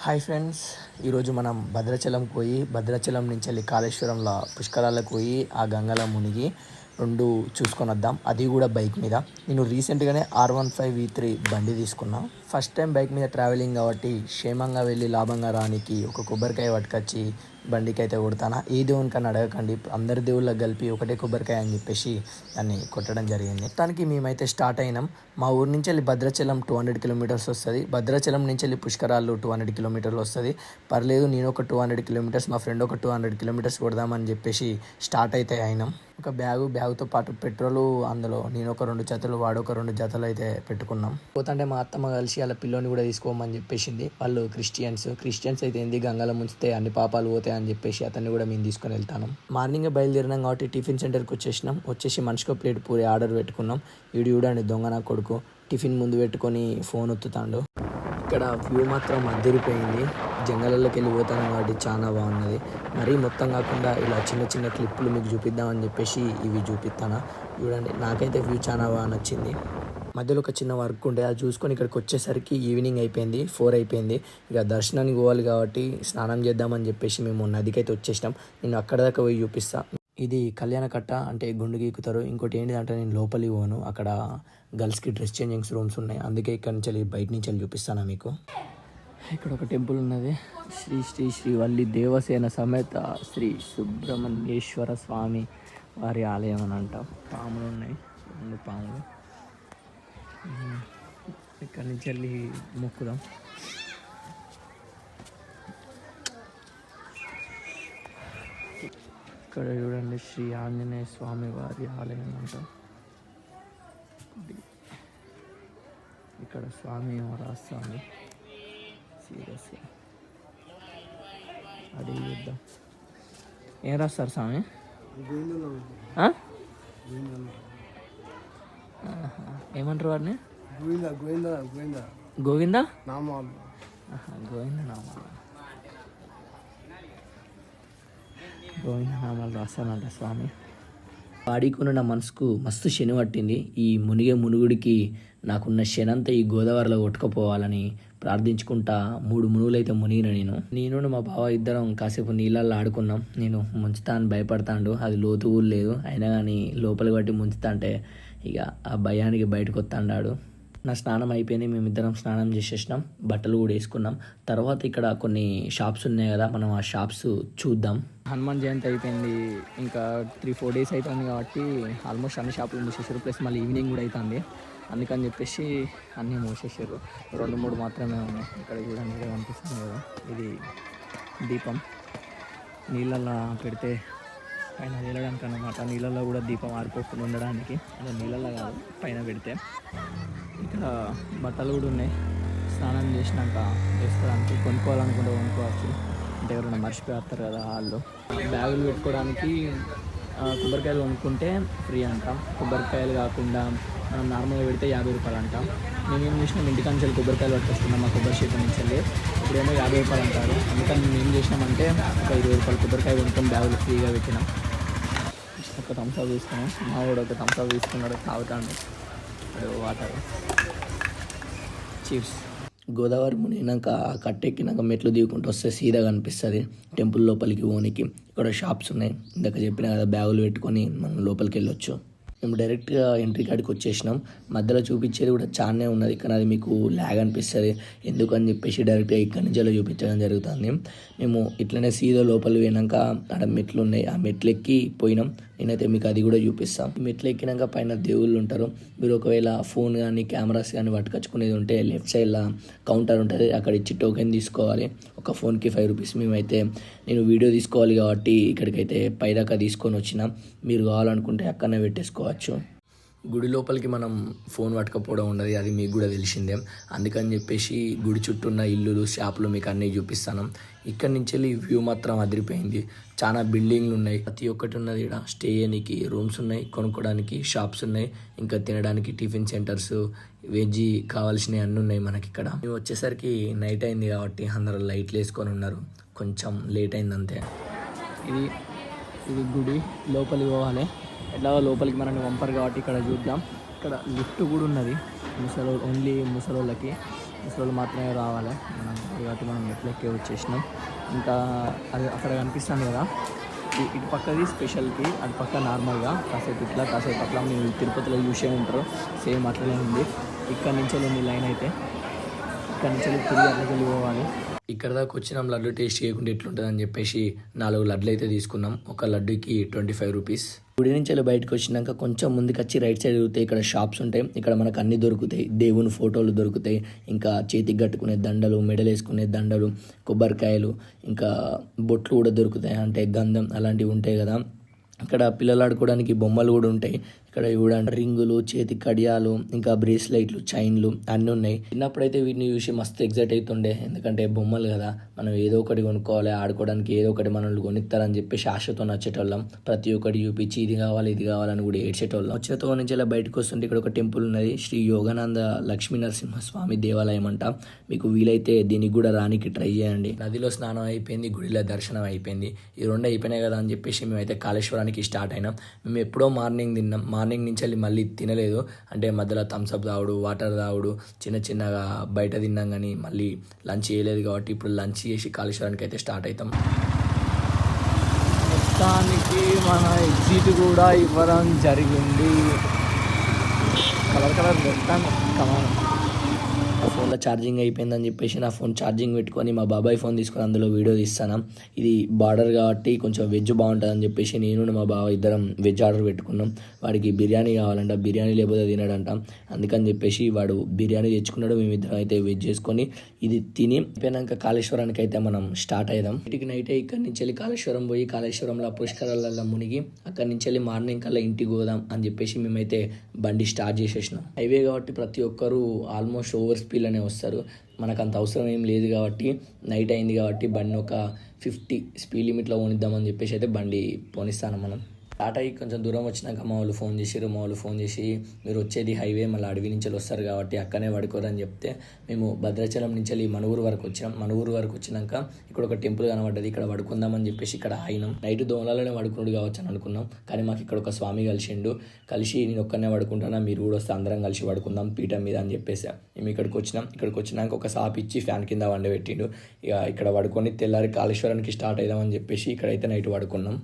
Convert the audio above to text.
Hi friends, ఈరోజు మనం భద్రాచలం పోయి భద్రాచలం నుంచి వెళ్ళి కాళేశ్వరంలో పుష్కరాలకు పోయి ఆ గంగలో మునిగి రెండు చూసుకొని వద్దాం. అది కూడా బైక్ మీద. నేను రీసెంట్గానే R15V3 బండి తీసుకున్నా. ఫస్ట్ టైం బైక్ మీద ట్రావెలింగ్ కాబట్టి క్షేమంగా వెళ్ళి లాభంగా రానికి ఒక కొబ్బరికాయ పట్టుకొచ్చి బండికి అయితే కొడతానా. ఏ దేవునికన్నా అడగకండి, అందరి దేవుళ్ళకి కలిపి ఒకటే కొబ్బరికాయ అని చెప్పేసి దాన్ని కొట్టడం జరిగింది. మొత్తానికి మేమైతే స్టార్ట్ అయినాం. మా ఊరి నుంచి వెళ్ళి భద్రాచలం 200 కిలోమీటర్స్ వస్తుంది. భద్రాచలం నుంచి వెళ్ళి పుష్కరాలు 200 కిలోమీటర్లు వస్తుంది. పర్లేదు, నేను ఒక 200 కిలోమీటర్స్, మా ఫ్రెండ్ ఒక 200 కిలోమీటర్స్ కొడదామని చెప్పేసి స్టార్ట్ అయితే అయినాం. ఒక బ్యాగుతో పాటు పెట్రోలు, అందులో నేను ఒక 2 జతలు, వాడు ఒక 2 జతలు అయితే పెట్టుకున్నాం. పోతుంటే మా అత్తమ్మ కలిసి వాళ్ళ పిల్లోని కూడా తీసుకోమని చెప్పేసింది. వాళ్ళు క్రిస్టియన్స్ అయితే ఏంది, గంగలో ముంచితే అన్ని పాపాలు పోతాయి అని చెప్పేసి అతన్ని కూడా మేము తీసుకొని వెళ్తాను. మార్నింగ్ బయలుదేరినాం కాబట్టి టిఫిన్ సెంటర్కి వచ్చేసి మనిషికి ప్లేట్ పూరి ఆర్డర్ పెట్టుకున్నాం. వీడు చూడండి దొంగ నా కొడుకు టిఫిన్ ముందు పెట్టుకొని ఫోన్ ఒత్తుతాడు. ఇక్కడ వ్యూ మాత్రం అద్దరిపోయింది. జంగలలోకి వెళ్ళిపోతాను కాబట్టి చాలా బాగున్నది. మరీ మొత్తం కాకుండా ఇలా చిన్న చిన్న క్లిప్పులు మీకు చూపిద్దామని చెప్పేసి ఇవి చూపిస్తాను. చూడండి, నాకైతే వ్యూ చాలా బాగా నచ్చింది. మధ్యలో ఒక చిన్న వర్క్ ఉండే, అది చూసుకొని ఇక్కడికి వచ్చేసరికి ఈవినింగ్ అయిపోయింది, 4 అయిపోయింది. ఇక దర్శనానికి పోవాలి కాబట్టి స్నానం చేద్దామని చెప్పేసి మేము నదికైతే వచ్చేసినాం. నేను అక్కడ దాకా పోయి చూపిస్తాను. ఇది కళ్యాణ కట్ట, అంటే గుండు గీకుతారు. ఇంకోటి ఏంటిదంటే నేను లోపలికి పోను, అక్కడ గర్ల్స్కి డ్రెస్ చేంజింగ్స్ రూమ్స్ ఉన్నాయి. అందుకే ఇక్కడ నుంచి వెళ్ళి బయట నుంచి వెళ్ళి చూపిస్తాను మీకు. ఇక్కడ ఒక టెంపుల్ ఉన్నది, శ్రీ వల్లి దేవసేన సమేత శ్రీ సుబ్రహ్మణ్యేశ్వర స్వామి వారి ఆలయం అని అంటాం. పాములు ఉన్నాయి, 2 పాములు. ఇక్కడి నుంచి వెళ్ళి మొక్కుదాం. ఇక్కడ చూడండి, శ్రీ ఆంజనేయ స్వామి వారి ఆలయం అంటాం. ఇక్కడ స్వామి ఏమో రాస్తుంది, సీరియస్గా అడిగి చూద్దాం. ఏం రాస్తారు స్వామి? ఏమంటారు వాడిని? గోవింద నామాలు. గోవింద నామాలు రాస్తానంట స్వామి. పాడికున్న నా మనసుకు మస్తు శని పట్టింది. ఈ మునుగుడికి నాకున్న శనంతా ఈ గోదావరిలో కొట్టుకుపోవాలని ప్రార్థించుకుంటా 3 మునుగులైతే మునిగిన. నేను మా బావ ఇద్దరం కాసేపు నీళ్ళల్లో ఆడుకున్నాం. నేను ముంచుతా అని భయపడతాడు, అది లోతు కూడా లేదు. అయినా కానీ లోపలికి బట్టి ముంచుతా అంటే ఇక ఆ భయానికి బయటకు వస్తాడు. నా స్నానం అయిపోయింది, మేమిద్దరం స్నానం చేసేసినాం, బట్టలు కూడా వేసుకున్నాం. తర్వాత ఇక్కడ కొన్ని షాప్స్ ఉన్నాయి కదా, మనం ఆ షాప్స్ చూద్దాం. హనుమాన్ జయంతి అయిపోయింది, ఇంకా 3-4 డేస్ అవుతుంది కాబట్టి ఆల్మోస్ట్ అన్ని షాపులు మూసేసారు. ప్లస్ మళ్ళీ ఈవినింగ్ కూడా అవుతుంది, అందుకని చెప్పేసి అన్నీ మూసేసారు. 2-3 మాత్రమే ఉన్నాయి. ఇక్కడ కూడా నీళ్ళ కనిపిస్తుంది కదా, ఇది దీపం నీళ్ళల్లో పెడితే పైన వెళ్ళడానికి అన్నమాట. నీళ్ళల్లో కూడా దీపం ఆరిపోకుండా ఉండడానికి, అదే నీళ్ళల్లో కాదు, పైన పెడితే. ఇక్కడ బట్టలు కూడా ఉన్నాయి, స్నానం చేసినాక వేసుకోవడానికి. కొనుక్కోవాలనుకుంటే కొనుక్కోవచ్చు, అంటే ఎవరైనా మర్చిపోతారు కదా వాళ్ళు. బ్యాగులు పెట్టుకోవడానికి కొబ్బరికాయలు కొనుక్కుంటే ఫ్రీ అంటాం. కొబ్బరికాయలు కాకుండా మనం నార్మల్గా పెడితే 50 రూపాయలు అంటాం. మేమేం చేసినాం, ఇంటికాంచి వెళ్ళి కొబ్బరికాయలు పట్టుకొస్తున్నాం మా కొబ్బరి షీట్ నుంచి వెళ్ళి. ఇప్పుడేమో 50 రూపాయలు అంటారు. అందుకని మేము ఏం చేసినామంటే ఒక 20 రూపాయలు కొబ్బరికాయ కొనుక్కొని బ్యాగులు ఫ్రీగా పెట్టినాం. ఒక థమ్స్అప్ తీసుకున్నాం, మా వాడు ఒక థమ్స్అప్ తీసుకున్నాడు, తాగుతాడు వాటర్. చీర్స్. గోదావరి మునిగినాక కట్టెక్కినాక మెట్లు దిగుకుంటూ వస్తే సీదా కనిపిస్తుంది టెంపుల్ లోపలికి పోనీకి. ఇక్కడ షాప్స్ ఉన్నాయి, ఇందాక చెప్పిన కదా, బ్యాగులు పెట్టుకొని మనం లోపలికి వెళ్ళొచ్చు. మేము డైరెక్ట్గా ఎంట్రీ కాడికి వచ్చేసినాం. మధ్యలో చూపించేది కూడా చాలానే ఉన్నది, కానీ అది మీకు ల్యాగ్ అనిపిస్తుంది. ఎందుకని చెప్పేసి డైరెక్ట్గా ఇక్కడి నుంచి చూపించడం జరుగుతుంది. మేము ఇట్లనే సీదా లోపలికి పోయినాక అక్కడ మెట్లు ఉన్నాయి, ఆ మెట్లు ఎక్కి పోయినాం. నేనైతే మీకు అది కూడా చూపిస్తాను. ఈ మెట్లు ఎక్కినాక పైన దేవుళ్ళు ఉంటారు. మీరు ఒకవేళ ఫోన్ కానీ కెమెరాస్ కానీ పట్టుకొచ్చుకునేది ఉంటే లెఫ్ట్ సైడ్లో కౌంటర్ ఉంటుంది, అక్కడ ఇచ్చి టోకెన్ తీసుకోవాలి. ఒక ఫోన్కి 5 రూపీస్. నేను వీడియో తీసుకోవాలి కాబట్టి ఇక్కడికైతే పైదాకా తీసుకొని వచ్చిన. మీరు కావాలనుకుంటే అక్కడనే పెట్టేసుకోవచ్చు. గుడి లోపలికి మనం ఫోన్ పట్టుకపోవడం ఉండదు, అది మీకు కూడా తెలిసిందే. అందుకని చెప్పేసి గుడి చుట్టూ ఉన్న ఇల్లులు, షాపులు మీకు అన్నీ చూపిస్తాను. ఇక్కడి నుంచి వెళ్ళి వ్యూ మాత్రం అదిరిపోయింది. చాలా బిల్డింగ్లు ఉన్నాయి, ప్రతి ఒక్కటి ఉన్నది. ఇక్కడ స్టే చేయడానికి రూమ్స్ ఉన్నాయి, కొనుక్కోవడానికి షాప్స్ ఉన్నాయి, ఇంకా తినడానికి టిఫిన్ సెంటర్స్, వెజ్ కావాల్సినవి అన్నీ ఉన్నాయి మనకి ఇక్కడ. మేము వచ్చేసరికి నైట్ అయింది కాబట్టి అందరూ లైట్లు వేసుకొని ఉన్నారు, కొంచెం లేట్ అయింది అంతే. ఇది గుడి లోపలికి పోవాలి. ఎట్లా లోపలికి మనల్ని పంపరు కాబట్టి ఇక్కడ చూద్దాం. ఇక్కడ లిఫ్ట్ కూడా ఉన్నది, ఓన్లీ ముసలోళ్ళకి. ముసలోళ్ళు మాత్రమే రావాలి మనం కాబట్టి మనం మెట్లెక్కి వచ్చేసినాం. ఇంకా అది అక్కడ కనిపిస్తాను కదా, ఇటు పక్కది స్పెషల్కి, అటు పక్క నార్మల్గా కాసేపు ఇట్లా కాసేపు అట్లా మీరు తిరుపతిలో చూసే ఉంటారు, సేమ్ అట్లనే ఉంది. ఇక్కడ నుంచి వెళ్ళి లైన్ అయితే ఇక్కడ నుంచి వెళ్ళి తిరిగి అట్లకి వెళ్ళి పోవాలి. ఇక్కడ దాకా వచ్చినాం, లడ్డు టేస్ట్ చేయకుండా ఎట్లుంటుంది అని చెప్పేసి 4 లడ్లు అయితే తీసుకున్నాం. ఒక లడ్డుకి 25 రూపీస్. గుడి నుంచి వెళ్ళి బయటకు వచ్చినాక కొంచెం ముందుకు వచ్చి రైట్ సైడ్ తిరిగితే ఇక్కడ షాప్స్ ఉంటాయి. ఇక్కడ మనకు అన్ని దొరుకుతాయి, దేవుని ఫోటోలు దొరుకుతాయి, ఇంకా చేతికి కట్టుకునే దండలు, మెడలు వేసుకునే దండలు, కొబ్బరికాయలు, ఇంకా బొట్లు కూడా దొరుకుతాయి, అంటే గంధం అలాంటివి ఉంటాయి కదా. ఇక్కడ పిల్లలు ఆడుకోవడానికి బొమ్మలు కూడా ఉంటాయి. ఇక్కడ చూడండి రింగులు, చేతి కడియాలు, ఇంకా బ్రేస్లైట్లు, చైన్లు అన్నీ ఉన్నాయి. చిన్నప్పుడైతే వీటిని చూసి మస్తు ఎగ్జైట్ అవుతుండే, ఎందుకంటే బొమ్మలు కదా, మనం ఏదో ఒకటి కొనుక్కోవాలి, ఆడుకోవడానికి ఏదో ఒకటి మనల్ని కొనిస్తారని చెప్పేసి ఆశతో నచ్చేటోళ్ళం. ప్రతి ఒక్కటి చూపించి ఇది కావాలి ఇది కావాలని కూడా ఏడ్చేటోళ్ళం. వచ్చేతో నుంచి ఇలా బయటకు వస్తుంటే ఇక్కడ ఒక టెంపుల్ ఉన్నది, శ్రీ యోగానంద లక్ష్మీ నరసింహస్వామి దేవాలయం అంట. మీకు వీలైతే దీనికి కూడా రానికి ట్రై చేయండి. నదిలో స్నానం అయిపోయింది, గుడిలో దర్శనం అయిపోయింది, ఈ 2 అయిపోయినాయి కదా అని చెప్పేసి మేమైతే కాళేశ్వరానికి స్టార్ట్ అయినాం. మేము ఎప్పుడో మార్నింగ్ తిన్నాం, మార్నింగ్ నుంచి వెళ్ళి మళ్ళీ తినలేదు, అంటే మధ్యలో థమ్స్అప్ తాగుడు, వాటర్ తాగుడు, చిన్నగా బయట తిన్నాం, కానీ మళ్ళీ లంచ్ చేయలేదు. కాబట్టి ఇప్పుడు లంచ్ చేసి కాళేశ్వరానికి అయితే స్టార్ట్ అవుతాం. మొత్తానికి మన ఎగ్జిట్ కూడా ఇవ్వడం జరిగింది. కలర్ మొత్తం కమాన్. నా ఫోన్లో ఛార్జింగ్ అయిపోయిందని చెప్పేసి నా ఫోన్ ఛార్జింగ్ పెట్టుకొని మా బాబాయ్ ఫోన్ తీసుకొని అందులో వీడియో తీస్తాను. ఇది బార్డర్ కాబట్టి కొంచెం వెజ్ బాగుంటుందని చెప్పేసి నేను మా బాబాయ్ ఇద్దరం వెజ్ ఆర్డర్ పెట్టుకున్నాం. వాడికి బిర్యానీ కావాలంట, బిర్యానీ లేకపోతే తినడంట, అందుకని చెప్పేసి వాడు బిర్యానీ తెచ్చుకున్నాడు. మేమిద్దరం అయితే వెజ్ చేసుకొని ఇది తిని అయిపోయినాక కాళేశ్వరానికి అయితే మనం స్టార్ట్ అయ్యాం. ఇంటికి నైటే ఇక్కడి నుంచి వెళ్ళి కాళేశ్వరం పోయి కాళేశ్వరంలో పుష్కరాలలో మునిగి అక్కడి నుంచి వెళ్ళి మార్నింగ్ కల్లా ఇంటికి పోదాం అని చెప్పేసి మేమైతే బండి స్టార్ట్ చేసేసినాం. హైవే కాబట్టి ప్రతి ఒక్కరు ఆల్మోస్ట్ ఓవర్ స్పీడ్లోనే వస్తారు. మనకు అంత అవసరం ఏం లేదు కాబట్టి నైట్ అయింది కాబట్టి బండి ఒక 50 స్పీడ్ లిమిట్లో పోనిద్దామని చెప్పేసి అయితే బండి పోనిస్తాను మనం. స్టార్ట్ అయ్యి కొంచెం దూరం వచ్చినాక మా వాళ్ళు ఫోన్ చేసి మీరు వచ్చేది హైవే, మళ్ళీ అడవి నుంచి వస్తారు కాబట్టి అక్కనే పడుకోరని చెప్తే మేము భద్రాచలం నుంచి వెళ్ళి మనుగురు వరకు వచ్చినాం. మనుగురు వరకు వచ్చినాక ఇక్కడ ఒక టెంపుల్ కనబడ్డది, ఇక్కడ పడుకుందామని చెప్పేసి ఇక్కడ ఆగినాం. నైట్ దోమలలోనే పడుకున్నాడు కావచ్చు అని అనుకున్నాం, కానీ మాకు ఇక్కడ ఒక స్వామి కలిసి నేను ఒక్కనే పడుకుంటానా, మీరు కూడా వస్తే అందరం కలిసి పడుకుందాం పీఠం మీద అని చెప్పేసి మేము ఇక్కడికి వచ్చినాక ఒక సాప్ ఇచ్చి ఫ్యాన్ కింద వండబెట్టిండు. ఇక ఇక్కడ పడుకొని తెల్లారి కాళేశ్వరానికి స్టార్ట్ అవుదామని చెప్పేసి ఇక్కడైతే నైట్ పడుకున్నాం.